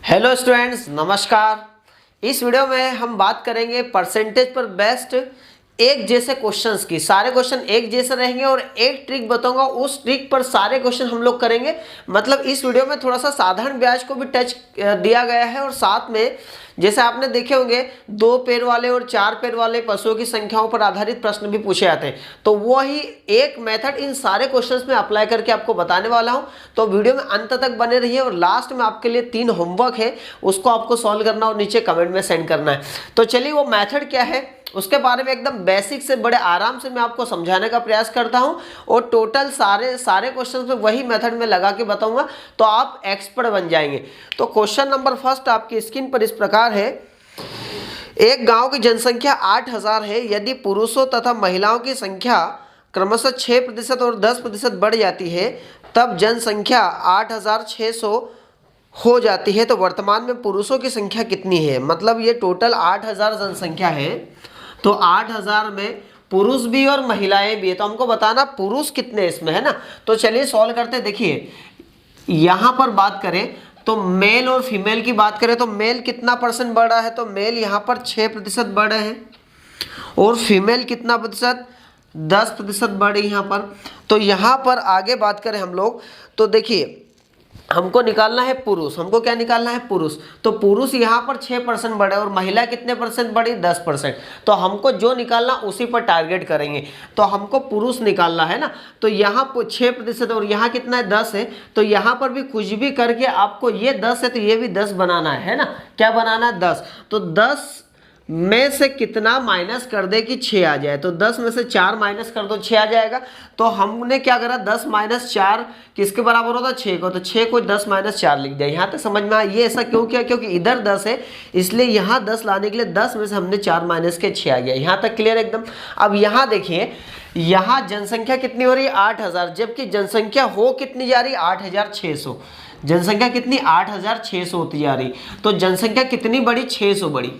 Hello students, नमस्कार। इस video में हम बात करेंगे परसेंटेज पर बेस्ड एक जैसे क्वेश्चंस की। सारे क्वेश्चन एक जैसे रहेंगे और एक ट्रिक बताऊंगा, उस ट्रिक पर सारे क्वेश्चन हम लोग करेंगे। मतलब इस वीडियो में थोड़ा सा साधारण ब्याज को भी टच दिया गया है और साथ में जैसे आपने देखे होंगे 2 पैर वाले और 4 पैर वाले पशुओं की संख्याओं पर आधारित प्रश्न भी पूछे जाते हैं। तो वही एक मेथड इन सारे क्वेश्चंस में अप्लाई करके आपको बताने वाला हूं। तो वीडियो में अंत तक बने रहिए और लास्ट में आपके लिए 3 होमवर्क है, उसको आपको सॉल्व करना और नीचे कमेंट में सेंड करना है। तो चलिए वो मेथड क्या है उसके बारे में एकदम बेसिक से बड़े आराम से मैं आपको समझाने का प्रयास करता हूं और टोटल सारे क्वेश्चंस में वही मेथड में लगा के बताऊंगा, तो आप एक्सपर्ट बन जाएंगे। तो क्वेश्चन नंबर फर्स्ट आपकी स्क्रीन पर इस प्रकार है। एक गांव की जनसंख्या 8000 है। यदि पुरुषों तथा महिलाओं की संख्या क्रमशः 6% और 10% बढ़ जाती है, तब जनसंख्या 8600 हो जाती है। तो वर्तमान में पुरुषों की संख्या कितनी है? मतलब ये टोटल 8000 जनसंख्या है, तो 8000 में पुरुष भी और महिलाएं भी है, तो हमको बताना पुरुष कितने इसमें, है ना। तो चलिए सॉल्व करते। देखिए यहां पर बात करें तो मेल और फीमेल की बात करें तो मेल कितना परसेंट बढ़ रहा है, तो मेल यहां पर 6% बढ़ रहे हैं और फीमेल कितना प्रतिशत, 10% बढ़ी यहां पर। तो यहां पर आगे बात करें हम लोग तो देखिए हमको निकालना है पुरुष। हमको क्या निकालना है? पुरुष। तो पुरुष यहाँ पर 6% बढ़े और महिला कितने परसेंट बढ़ी? 10%। तो हमको जो निकालना उसी पर टारगेट करेंगे। तो हमको पुरुष निकालना है ना, तो यहाँ पर 6% और यहाँ कितना है? 10 है। तो यहाँ पर भी कुछ भी करके आपको ये 10 है तो ये भी 10 बनाना है ना। क्या बनाना है? 10। तो 10 में से कितना माइनस कर दे कि 6 आ जाए, तो 10 में से 4 माइनस कर दो 6 आ जाएगा। तो हमने क्या करा, 10 - 4 किसके बराबर होता है? 6 को। तो 6 को 10 - 4 लिख दिया। यहाँ तक समझ में आया? ये ऐसा क्यों किया? क्योंकि इधर 10 है इसलिए यहाँ 10 लाने के लिए 10 में से हमने 4 माइनस के 6 आ गया। यहाँ तक क्लियर एकदम। अब यहाँ देखिए, यहाँ जनसंख्या कितनी हो रही है? 8000, जबकि जनसंख्या हो कितनी जा रही है? 8600। जनसंख्या कितनी? 8600 होती जा रही। तो जनसंख्या कितनी बढ़ी? 600 बढ़ी।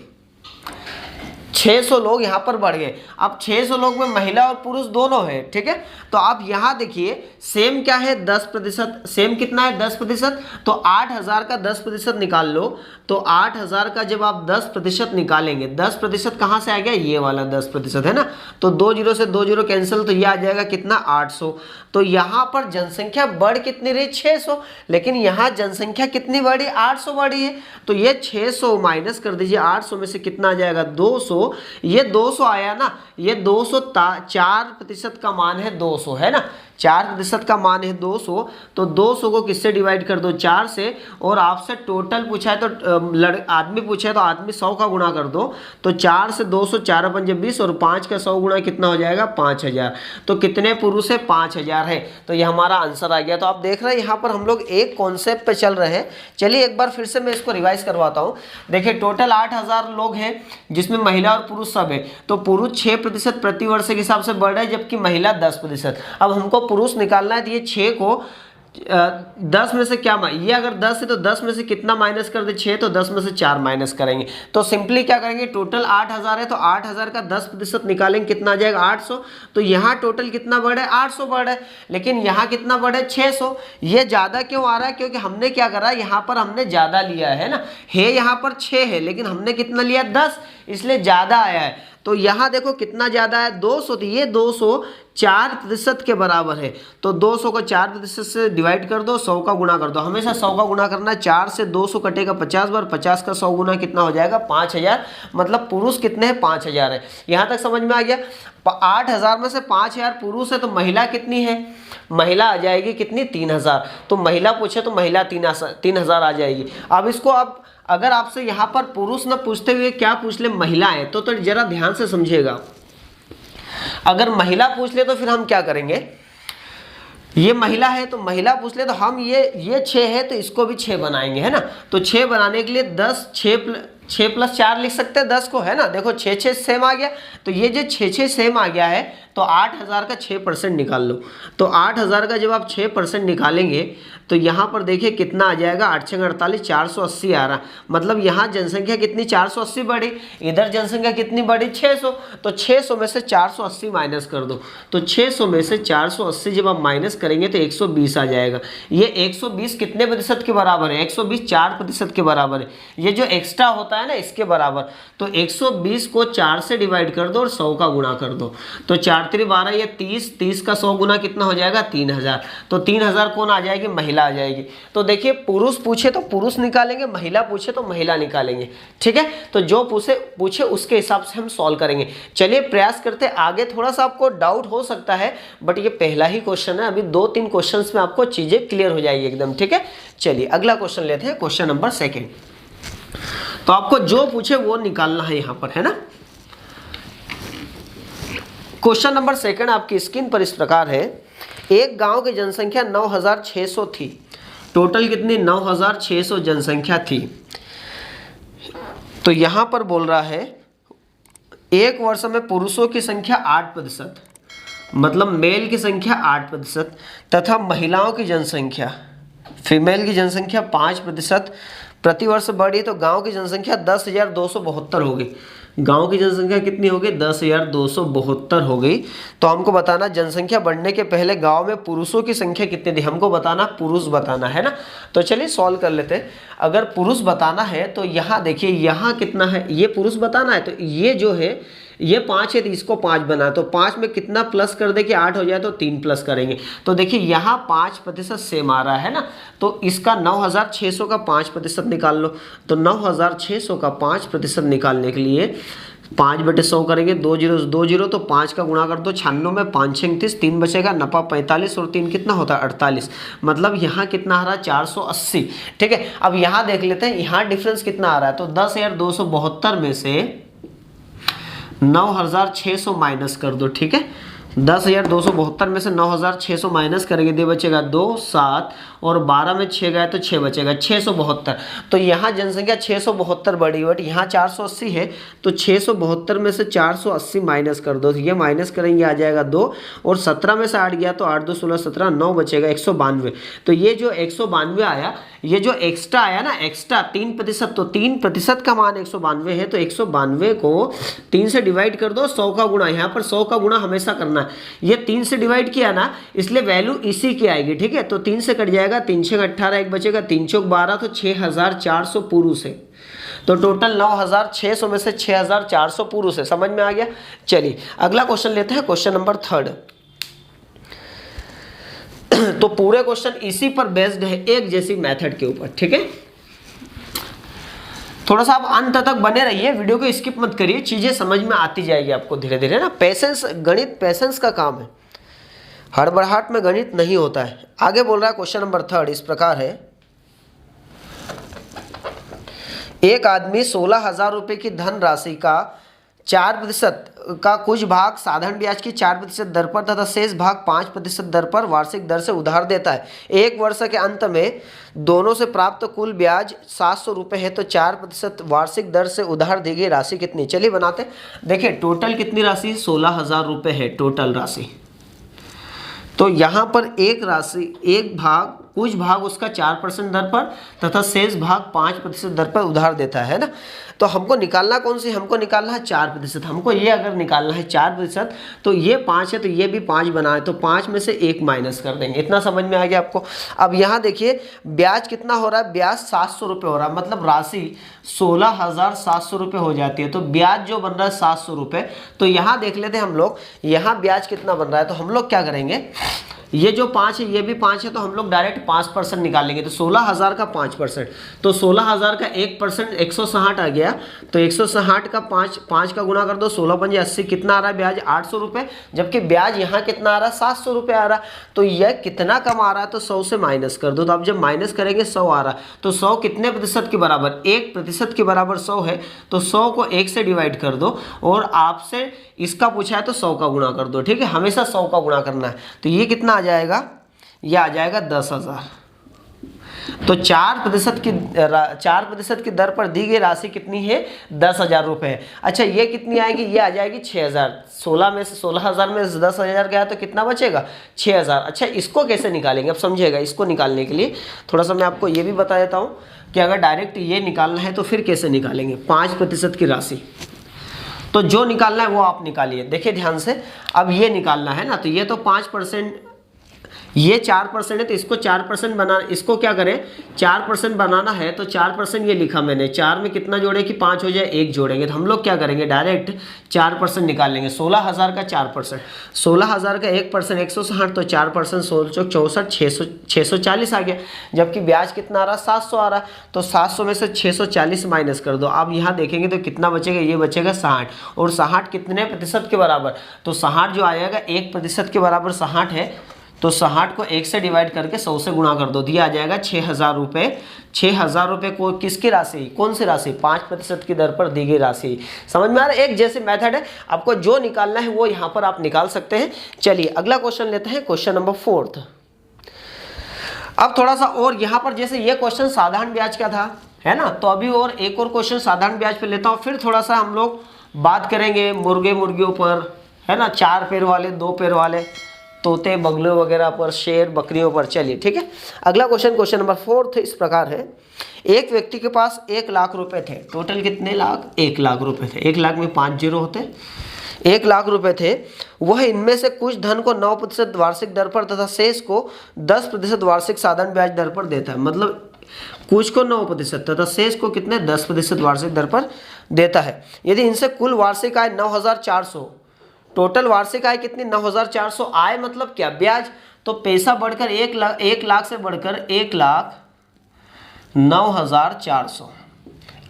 600 लोग यहाँ पर बढ़ गए। अब 600 लोग में महिला और पुरुष दोनों है, ठीक है। तो आप यहाँ देखिए सेम क्या है? 10%। सेम कितना है? 10%। तो 8000 का 10% निकाल लो। तो 8000 का जब आप 10% निकालेंगे, 10% कहाँ से आ गया? ये वाला 10% है ना। तो 2 0 से 2 0 कैंसिल, तो ये आ जाएगा कितना? 800। तो यहाँ पर जनसंख्या बढ़ कितनी रही? 600। लेकिन यहाँ जनसंख्या कितनी बढ़ी? 800 बढ़ी है। तो ये 600 माइनस कर दीजिए 800 में से कितना आ जाएगा? 200। ये 200 आया ना, ये 200 4% का मान है 200, है ना। 4% का मान है 200। तो 200 को किससे डिवाइड कर दो? 4 से। और आपसे टोटल पूछा है तो आदमी पूछा है तो आदमी 100 का गुणा कर दो। तो 4 से 200, 4 पंजे 20 और 5 का 100 गुणा कितना हो जाएगा? 5000। तो कितने पुरुष है? 5000 है। तो ये हमारा आंसर आ गया। तो आप देख रहे हैं यहाँ पर हम लोग एक कॉन्सेप्ट पे चल रहे हैं। चलिए एक बार फिर से मैं इसको रिवाइज करवाता हूँ। देखिए टोटल 8000 लोग हैं जिसमें महिला और पुरुष सब है। तो पुरुष 6% प्रति वर्ष के हिसाब से बढ़ रहा है, जबकि महिला 10%। अब हमको पुरुष निकालना है तो ये 6 को 10 में से क्या, ये अगर 10 है तो 10 में से कितना माइनस कर दे? 6। तो 10 में से 4 माइनस करेंगे। तो सिंपली क्या करेंगे, टोटल 8000 है तो 8000 का 10% निकालेंगे, कितना आ जाएगा? 800। तो यहाँ टोटल कितना बढ़ा है? 800 बढ़ा है। लेकिन यहाँ कितना बढ़ा है? 600। ये ज़्यादा क्यों आ रहा है? क्योंकि हमने क्या करा, यहाँ पर हमने ज़्यादा लिया है ना। है यहाँ पर 6 है लेकिन हमने कितना लिया? 10, इसलिए ज़्यादा आया है। तो यहाँ देखो कितना ज़्यादा है? 200। तो ये 200 4% के बराबर है। तो 200 को 4% से डिवाइड कर दो, 100 का गुणा कर दो। हमेशा 100 का गुणा करना है। 4 से 200 कटेगा 50 बार, 50 का 100 गुणा कितना हो जाएगा? 5000। मतलब पुरुष कितने हैं? 5000 है। यहाँ तक समझ में आ गया। 8000 में से 5000 पुरुष है तो महिला कितनी है? महिला आ जाएगी कितनी? 3000। तो महिला पूछे तो महिला 3000 आ जाएगी। अब इसको आप अगर आपसे यहाँ पर पुरुष न पूछते हुए क्या पूछ ले? महिला है, तो जरा ध्यान से समझिएगा। अगर महिला पूछ ले तो फिर हम क्या करेंगे? ये महिला है तो महिला पूछ ले तो हम ये 6 है तो इसको भी 6 बनाएंगे, है ना। तो 6 बनाने के लिए 10 6 + 4 लिख सकते हैं 10 को, है ना। देखो 6 6 सेम आ गया। तो ये जो 6 6 सेम आ गया है तो तो 8000 का 6% निकाल लो। तो 8000 का जब आप 6% निकालेंगे तो यहाँ पर देखिए कितना आ जाएगा, 8 6 48, 480 आ रहा। मतलब यहाँ जनसंख्या कितनी 480 बढ़ी, इधर जनसंख्या कितनी बढ़ी 600। तो 600 में से 480 माइनस कर दो। तो 600 में से 480 जब आप माइनस करेंगे तो 120 आ जाएगा। ये 120 कितने प्रतिशत के बराबर है, 120 4% के बराबर है। ये जो एक्स्ट्रा होता है ना इसके बराबर। तो 120 को 4 से डिवाइड कर दो और 100 का गुणा कर दो। तो 4 3 12, ये 30, 30 का 100 गुना कितना हो जाएगा 3000। तो 3000 कौन आ जाएगी, महिला आ जाएगी। तो देखिए पुरुष पूछे तो पुरुष निकालेंगे, महिला पूछे तो महिला निकालेंगे। ठीक है, तो जो पूछे उसके हिसाब से हम सॉल्व करेंगे। चलिए प्रयास करते, आगे थोड़ा सा आपको डाउट हो सकता है बट ये पहला ही क्वेश्चन है, अभी 2-3 क्वेश्चंस में आपको चीजें क्लियर हो जाएगी एकदम। ठीक है, चलिए अगला क्वेश्चन लेते हैं, क्वेश्चन नंबर 2। तो आपको जो पूछे वो निकालना है यहां पर, है ना। क्वेश्चन नंबर 2 आपकी स्क्रीन पर इस प्रकार है। एक गांव की जनसंख्या 9600 थी। टोटल कितनी 9600 जनसंख्या थी। तो यहां पर बोल रहा है एक वर्ष में पुरुषों की संख्या 8%, मतलब मेल की संख्या 8% तथा महिलाओं की जनसंख्या, फीमेल की जनसंख्या 5% प्रतिवर्ष बढ़ी। तो गांव की जनसंख्या 10,272 हो गई। गांव की जनसंख्या कितनी हो गई 10,272 हो गई। तो हमको बताना जनसंख्या बढ़ने के पहले गांव में पुरुषों की संख्या कितनी थी, हमको बताना, पुरुष बताना है ना। तो चलिए सॉल्व कर लेते हैं। अगर पुरुष बताना है तो यहाँ देखिए यहाँ कितना है, ये पुरुष बताना है। तो ये जो है ये 5 है तो इसको 5 बना, तो 5 में कितना प्लस कर दे कि 8 हो जाए तो 3 प्लस करेंगे। तो देखिए यहाँ 5% सेम आ रहा है ना। तो इसका 9600 का 5% निकाल लो। तो 9600 का 5% निकालने के लिए 5/100 करेंगे, 2 0 2 0, तो 5 का गुणा कर दो। 96 में 5 6 29, 3 बचेगा, नफा 45 और 3 कितना होता है 48। मतलब यहाँ कितना आ रहा है 480। ठीक है, अब यहाँ देख लेते हैं यहाँ डिफरेंस कितना आ रहा है। तो 10,272 में से 9600 माइनस कर दो। ठीक है, 10,272 में से 9600 माइनस करेंगे, दे बचेगा 2 7 और 12 में 6 गए तो 6 बचेगा 672। तो यहाँ जनसंख्या 672 बढ़ी, बट यहाँ 480 है। तो 672 में से 480 माइनस कर दो। ये माइनस करेंगे आ जाएगा 2 और 17 में से 8 गया तो 8 2 16 17, 9 बचेगा 192। तो ये जो 192 आया, ये जो एक्स्ट्रा आया ना, एक्स्ट्रा 3%, तो 3% का मान 192 है। तो 192 को 3 से डिवाइड कर दो, 100 का गुणा, यहाँ पर 100 का गुणा हमेशा करना है। ये 3 से डिवाइड किया ना, इसलिए वैल्यू इसी की आएगी। ठीक है, तो 3 से कट जाएगा, 3 6 18, 1 बचेगा, 3 चौक 12, तो 6400 पुरुष है। तो टोटल 9600 में से 6400 पुरुष है। समझ में आ गया। चलिए अगला क्वेश्चन लेते हैं, क्वेश्चन नंबर 3। तो पूरे क्वेश्चन इसी पर बेस्ड है, एक जैसी मेथड के ऊपर। ठीक है, थोड़ा सा आप अंत तक बने रहिए, वीडियो को स्किप मत करिए, चीजें समझ में आती जाएगी आपको धीरे धीरे ना। पेशेंस, गणित पेशेंस का काम है, हड़बड़ाहट में गणित नहीं होता है। आगे बोल रहा है क्वेश्चन नंबर 3 इस प्रकार है। एक आदमी 16,000 रुपए की धन राशि का 4% का कुछ भाग साधारण ब्याज की 4% दर पर तथा शेष भाग 5% दर पर वार्षिक दर से उधार देता है। एक वर्ष के अंत में दोनों से प्राप्त कुल ब्याज 700 रुपये है। तो 4% वार्षिक दर से उधार दी गई राशि कितनी। चलिए बनाते। देखिए टोटल कितनी राशि 16,000 रुपये है टोटल राशि। तो यहाँ पर एक राशि, एक भाग, कुछ भाग उसका 4% दर पर तथा शेष भाग 5% दर पर उधार देता है ना। तो हमको निकालना कौन सी, हमको निकालना है 4%। हमको ये अगर निकालना है 4%, तो ये 5 है तो ये भी 5 बना है, तो 5 में से 1 माइनस कर देंगे। इतना समझ में आ गया आपको। अब यहाँ देखिए ब्याज कितना हो रहा है, ब्याज 700 रुपये हो रहा है, मतलब राशि 16,700 रुपये हो जाती है। तो ब्याज जो बन रहा है 700 रुपये। तो यहाँ देख लेते हैं हम लोग, यहाँ ब्याज कितना बन रहा है। तो हम लोग क्या करेंगे, ये जो 5 है ये भी 5 है, तो हम लोग डायरेक्ट 5% निकालेंगे। तो 16,000 का 5%, तो 16,000 का 1% 160 आ गया। तो 160 का 5 का गुणा कर दो, 16 पंजे 80, कितना आ रहा है ब्याज 800 रुपये। जबकि ब्याज यहाँ कितना आ रहा है 700 रुपये आ रहा है। तो यह कितना कम आ रहा है, तो 100 से माइनस कर दो। तो अब जब माइनस करेंगे 100 आ रहा है। तो 100 कितने प्रतिशत के बराबर, 1% के बराबर 100 है। तो 100 को 1 से डिवाइड कर दो और आपसे इसका पूछा है तो 100 का गुणा कर दो। ठीक है, हमेशा 100 का गुणा करना है। तो ये कितना आ जाएगा, ये आ जाएगा 10,000। तो 4% की दर पर दी गई राशि कितनी है? 10,000 रुपये। अच्छा ये कितनी आएगी? ये आ जाएगी 6,000। 16 में से 16,000 में से 10,000 गया तो कितना बचेगा? 6,000। अच्छा इसको कैसे निकालेंगे? अब समझिएगा, इसको निकालने के लिए थोड़ा सा मैं आपको ये भी बता देता हूँ कि अगर डायरेक्ट ये निकालना है तो फिर कैसे निकालेंगे 5% की राशि। तो जो निकालना है वो आप निकालिए, देखिए ध्यान से। अब ये निकालना है ना, तो ये तो 5%, ये 4% है, तो इसको 4% बना, इसको क्या करें 4% बनाना है तो 4% ये लिखा मैंने, 4 में कितना जोड़े कि 5 हो जाए, 1 जोड़ेंगे। तो हम लोग क्या करेंगे डायरेक्ट 4% निकालेंगे। 16,000 का 4%, 16,000 का 1% 160, तो 4% 16 64 640 आ गया। जबकि ब्याज कितना आ रहा? 700 आ रहा। तो 700 में से 640 माइनस कर दो। अब यहाँ देखेंगे तो कितना बचेगा? ये बचेगा 60। और 60 कितने प्रतिशत के बराबर? तो 60 जो आएगा 1% के बराबर 60 है, तो 60 को 1 से डिवाइड करके 100 से गुणा कर दो, दिया आ जाएगा 6,000 रुपये। 6,000 रुपये को किसकी राशि? कौन सी राशि? 5% की दर पर दी गई राशि। समझ में आ रहा है? एक जैसे मेथड है, आपको जो निकालना है वो यहाँ पर आप निकाल सकते हैं। चलिए अगला क्वेश्चन लेते हैं, क्वेश्चन नंबर 4। अब थोड़ा सा और यहाँ पर, जैसे ये क्वेश्चन साधारण ब्याज का था, है ना, तो अभी और एक और क्वेश्चन साधारण ब्याज पे लेता हूँ। फिर थोड़ा सा हम लोग बात करेंगे मुर्गे मुर्गियों पर, है ना, 4 पैर वाले, 2 पैर वाले, तोते बगलों वगैरह पर, शेर बकरियों पर। चलिए ठीक है। अगला क्वेश्चन, क्वेश्चन नंबर 4 इस प्रकार है। एक व्यक्ति के पास 1 लाख रुपए थे। टोटल कितने लाख? 1 लाख रुपए थे। 1 लाख में 5 जीरो होते। 1 लाख रुपए थे। वह इनमें से कुछ धन को 9% वार्षिक दर पर तथा शेष को 10% वार्षिक साधारण ब्याज दर पर देता है। मतलब कुछ को 9% तथा शेष को कितने? 10% वार्षिक दर पर देता है। यदि इनसे कुल वार्षिक आय 9,400, टोटल वार्षिक आय कितनी? 9,400। आय मतलब क्या? ब्याज। तो पैसा बढ़कर 1 लाख से बढ़कर 1,09,400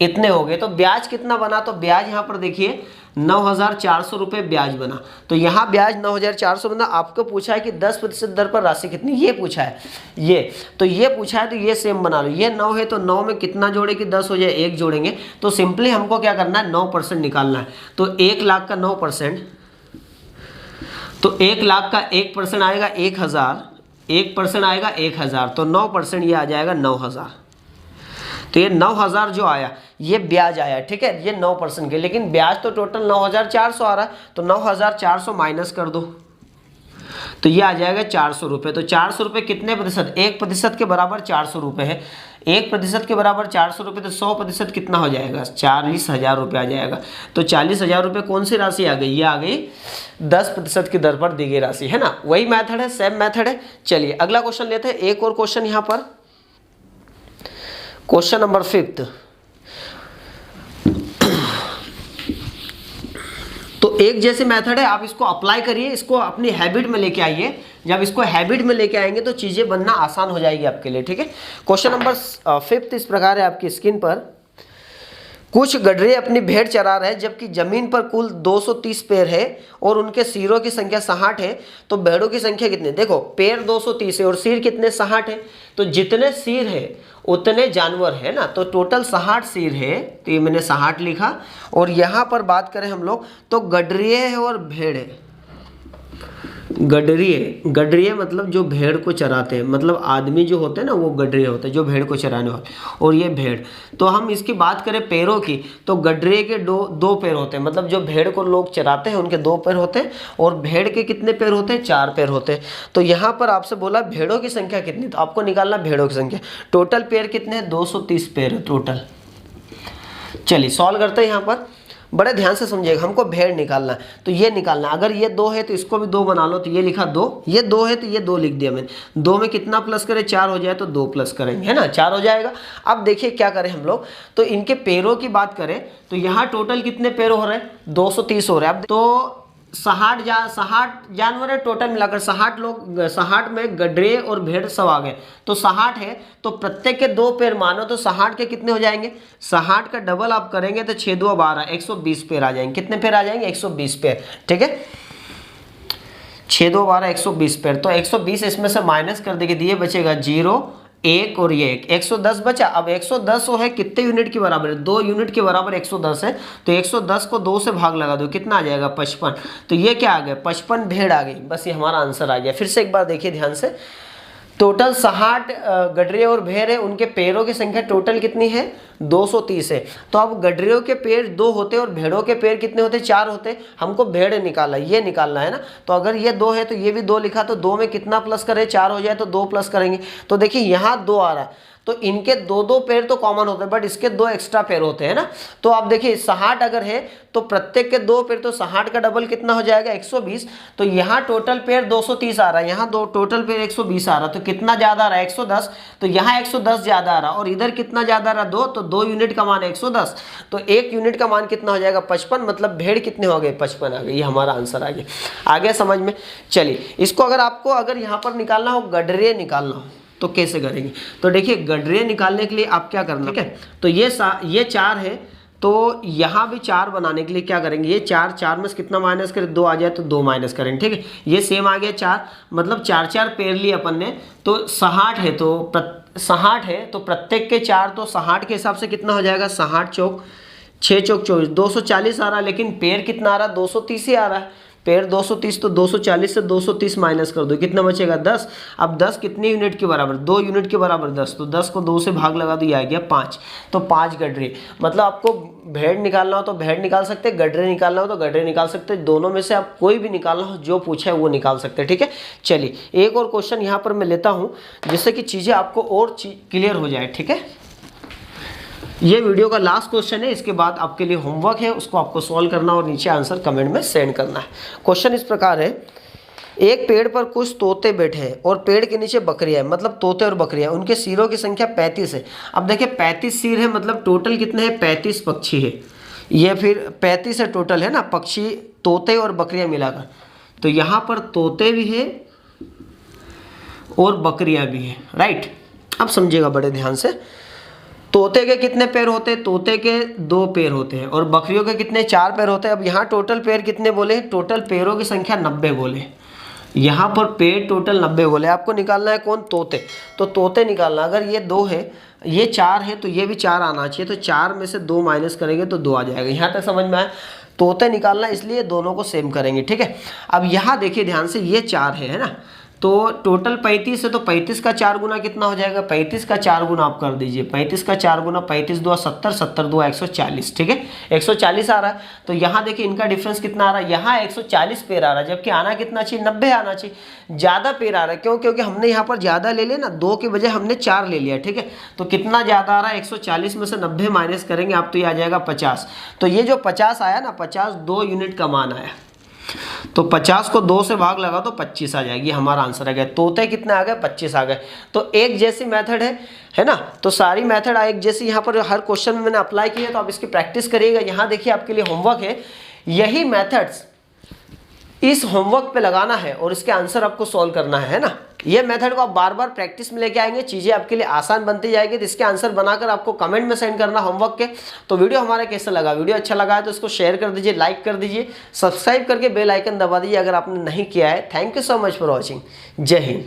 इतने हो गए। तो ब्याज कितना बना? तो ब्याज यहाँ पर देखिए 9,400 रुपये ब्याज बना। तो यहाँ ब्याज 9,400 बना। आपको पूछा है कि 10% दर पर राशि कितनी, ये पूछा है। ये तो ये पूछा है, तो ये सेम बना लो। ये 9 है तो 9 में कितना जोड़े कि 10 हो जाए, 1 जोड़ेंगे। तो सिंपली हमको क्या करना है? 9% निकालना है। तो 1 लाख का 9%, तो 1 लाख का 1% आएगा 1,000, 1% आएगा 1,000, तो 9% ये आ जाएगा 9,000। तो ये 9,000 जो आया ये ब्याज आया, ठीक है, ये 9% के। लेकिन ब्याज तो टोटल 9,400 आ रहा है, तो 9,400 माइनस कर दो, तो ये आ जाएगा 400 रुपये। तो 400 रुपये कितने प्रतिशत? 1% के बराबर 400 रुपये है। 1% के बराबर 400 रुपये, तो 100% कितना हो जाएगा? 40,000 रुपये आ जाएगा। तो 40,000 रुपये कौन सी राशि आ गई? ये आ गई 10% की दर पर दी गई राशि, है ना। वही मेथड है, सेम मेथड है। चलिए अगला क्वेश्चन लेते हैं। एक और क्वेश्चन यहाँ पर, क्वेश्चन नंबर 5। तो एक जैसे मेथड है, आप इसको अप्लाई करिए, इसको अपनी हैबिट में लेके आइए। जब इसको हैबिट में लेके आएंगे तो चीज़ें बनना आसान हो जाएगी आपके लिए, ठीक है। क्वेश्चन नंबर 5 इस प्रकार है आपकी स्क्रीन पर। कुछ गडरे अपनी भेड़ चरा रहे हैं, जबकि जमीन पर कुल 230 पैर है और उनके सिरों की संख्या 60 है। तो भेड़ों की संख्या कितनी? देखो पैर 230 है और सिर कितने? 60 है। तो जितने सिर है उतने जानवर है ना, तो टोटल 60 सिर है, तो ये मैंने 60 लिखा। और यहाँ पर बात करें हम लोग तो गडरिए है और भेड़ है। गडरिए मतलब जो भेड़ को चराते हैं, मतलब आदमी जो होते हैं ना वो गडरिए होते हैं, जो भेड़ को चराने वाले। और ये भेड़, तो हम इसकी बात करें पैरों की, तो गडरिए के दो पैर होते हैं, मतलब जो भेड़ को लोग चराते हैं उनके 2 पैर होते हैं। और भेड़ के कितने पैर होते हैं? 4 पैर होते हैं। तो यहाँ पर आपसे बोला भेड़ों की संख्या कितनी, तो आपको निकालना भेड़ों की संख्या। टोटल पैर कितने हैं? 230 पैर है टोटल। चलिए सॉल्व करते हैं। यहाँ पर बड़े ध्यान से समझिएगा, हमको भेड़ निकालना है, तो ये निकालना है। अगर ये 2 है तो इसको भी 2 बना लो, तो ये लिखा 2, ये 2 है तो ये 2 लिख दिया मैंने। 2 में कितना प्लस करें? 4 हो जाए तो 2 प्लस करेंगे, है ना, 4 हो जाएगा। अब देखिए क्या करें हम लोग, तो इनके पैरों की बात करें तो यहाँ टोटल कितने पैर हो रहे हैं? 230 हो रहे हैं। अब तो 60 जानवर है टोटल मिलाकर, 60 में गडरे और भेड़ सब आ गए, तो 60 है। तो प्रत्येक के 2 पैर मानो, तो 60 के कितने हो जाएंगे? 60 का डबल आप करेंगे तो 6 2 12, 120 पैर आ जाएंगे। कितने पैर आ जाएंगे? 120 पैर, ठीक है। 6 2 12, 120 पैर। तो 120 इसमें से माइनस कर देंगे, दिए बचेगा 0 1 और ये 110 बचा। अब 110 है कितने यूनिट के बराबर है? 2 यूनिट के बराबर 110 है। तो 110 को 2 से भाग लगा दो, कितना आ जाएगा? 55। तो ये क्या आ गया? 55 भेड़ आ गई। बस ये हमारा आंसर आ गया। फिर से एक बार देखिए ध्यान से, टोटल 60 गडरे और भेड़ है, उनके पैरों की संख्या टोटल कितनी है 230 है। तो अब गडरियों के पैर 2 होते और भेड़ों के पैर कितने होते 4 होते। हमको भेड़ निकालना, ये निकालना है ना। तो अगर ये 2 है तो ये भी 2 लिखा, तो 2 में कितना प्लस करें 4 हो जाए तो 2 प्लस करेंगे। तो देखिए यहाँ 2 आ रहा है, तो इनके 2-2 पैर तो कॉमन होते हैं, बट इसके 2 एक्स्ट्रा पैर होते हैं ना। तो आप देखिए 60 अगर है तो प्रत्येक के 2 पैर, तो 60 का डबल कितना हो जाएगा 120। तो यहाँ टोटल पैर 230 आ रहा है, यहाँ दो टोटल पैर 120 आ रहा है, तो कितना ज्यादा आ रहा है 110। तो यहाँ 110 ज्यादा आ रहा है और इधर कितना ज्यादा आ रहा है 2, तो 2 यूनिट का मान है 110, तो 1 यूनिट का मान कितना हो जाएगा 55। मतलब भेड़ कितने हो गए 55 आ गए। ये हमारा आंसर आ गया। आगे समझ में। चलिए इसको अगर आपको अगर यहाँ पर निकालना हो, गडरे निकालना हो, तो कैसे करेंगे। तो देखिए गडरे निकालने के लिए आप क्या करना, ठीक है। तो ये 4 है, तो यहाँ भी 4 बनाने के लिए क्या करेंगे, ये 4 में से कितना माइनस करें 2 आ जाए तो 2 माइनस करेंगे, ठीक है। ये सेम आ गया 4, मतलब 4 पैर लिए अपन ने, तो 60 है, तो 60 है तो प्रत्येक के 4, तो 60 के हिसाब से कितना हो जाएगा 60 चौक 6 चौक 24, 240 आ रहा है। लेकिन पैर कितना आ रहा है 230 ही आ रहा है। पैर 230, तो 240 से 230 माइनस कर दो, कितना बचेगा 10। अब 10 कितने यूनिट के बराबर 2 यूनिट के बराबर 10, तो 10 को 2 से भाग लगा दो, ये आ गया 5। तो 5 गडरे। मतलब आपको भेड़ निकालना हो तो भेड़ निकाल सकते, गडरे निकालना हो तो गडरे निकाल सकते, दोनों में से आप कोई भी निकालना हो, जो पूछा है वो निकाल सकते हैं, ठीक है। चलिए एक और क्वेश्चन यहाँ पर मैं लेता हूँ, जिससे कि चीज़ें आपको और क्लियर हो जाए, ठीक है। ये वीडियो का लास्ट क्वेश्चन है, इसके बाद आपके लिए होमवर्क है, उसको आपको सॉल्व करना और नीचे आंसर कमेंट में सेंड करना है। क्वेश्चन इस प्रकार है, एक पेड़ पर कुछ तोते बैठे हैं और पेड़ के नीचे बकरियां हैं, मतलब तोते और बकरियां, उनके सिरों की संख्या 35 है। अब देखिए 35 सिर है, मतलब टोटल कितने हैं 35 पक्षी है। ये फिर 35 है टोटल है ना, पक्षी तोते और बकरियां मिलाकर। तो यहाँ पर तोते भी है और बकरियां भी है, राइट। अब समझिएगा बड़े ध्यान से, तोते के कितने पैर होते हैं, तोते के 2 पैर होते हैं, और बकरियों के कितने 4 पैर होते हैं। अब यहाँ टोटल पैर कितने बोले, टोटल पैरों की संख्या 90 बोले। यहाँ पर पैर टोटल 90 बोले। आपको निकालना है कौन, तोते। तो तोते निकालना, अगर ये 2 है ये 4 है तो ये भी 4 आना चाहिए, तो 4 में से 2 माइनस करेंगे तो 2 आ जाएगा। यहाँ तक समझ में आया। तोते निकालना, इसलिए दोनों को सेम करेंगे, ठीक है। अब यहाँ देखिए ध्यान से, ये 4 है ना, तो टोटल 35 है, तो 35 का 4 गुना कितना हो जाएगा, 35 का 4 गुना आप कर दीजिए, 35 का 4 गुना 35 2 70, 70 2 140, ठीक है। 140 आ रहा है। तो यहाँ देखिए इनका डिफरेंस कितना आ रहा है, यहाँ 140 पैर आ रहा है, जबकि आना कितना चाहिए 90 आना चाहिए। ज़्यादा पैर आ रहा है, क्यों, क्योंकि हमने यहाँ पर ज़्यादा ले लिया ना, 2 के बजाय हमने 4 ले लिया, ठीक है। तो कितना ज़्यादा आ रहा है, 140 में से 90 माइनस करेंगे आप, तो ये आ जाएगा 50। तो ये जो 50 आया ना, 50 2 यूनिट का मान आया, तो 50 को 2 से भाग लगा तो 25 आ जाएगी। हमारा आंसर आ गया। तोते कितने आ गए 25 आ गए। तो एक जैसी मेथड है ना, तो सारी मेथड एक जैसी यहाँ पर हर क्वेश्चन में मैंने अप्लाई की है, तो आप इसकी प्रैक्टिस करिएगा। यहाँ देखिए आपके लिए होमवर्क है, यही मेथड्स इस होमवर्क पे लगाना है और इसके आंसर आपको सॉल्व करना है ना। ये मेथड को आप बार बार प्रैक्टिस में लेके आएंगे, चीज़ें आपके लिए आसान बनती जाएगी। तो इसके आंसर बनाकर आपको कमेंट में सेंड करना होमवर्क के। तो वीडियो हमारा कैसा लगा, वीडियो अच्छा लगा है तो इसको शेयर कर दीजिए, लाइक कर दीजिए, सब्सक्राइब करके बेल आइकन दबा दीजिए अगर आपने नहीं किया है। Thank you so much for watching. जय हिंद।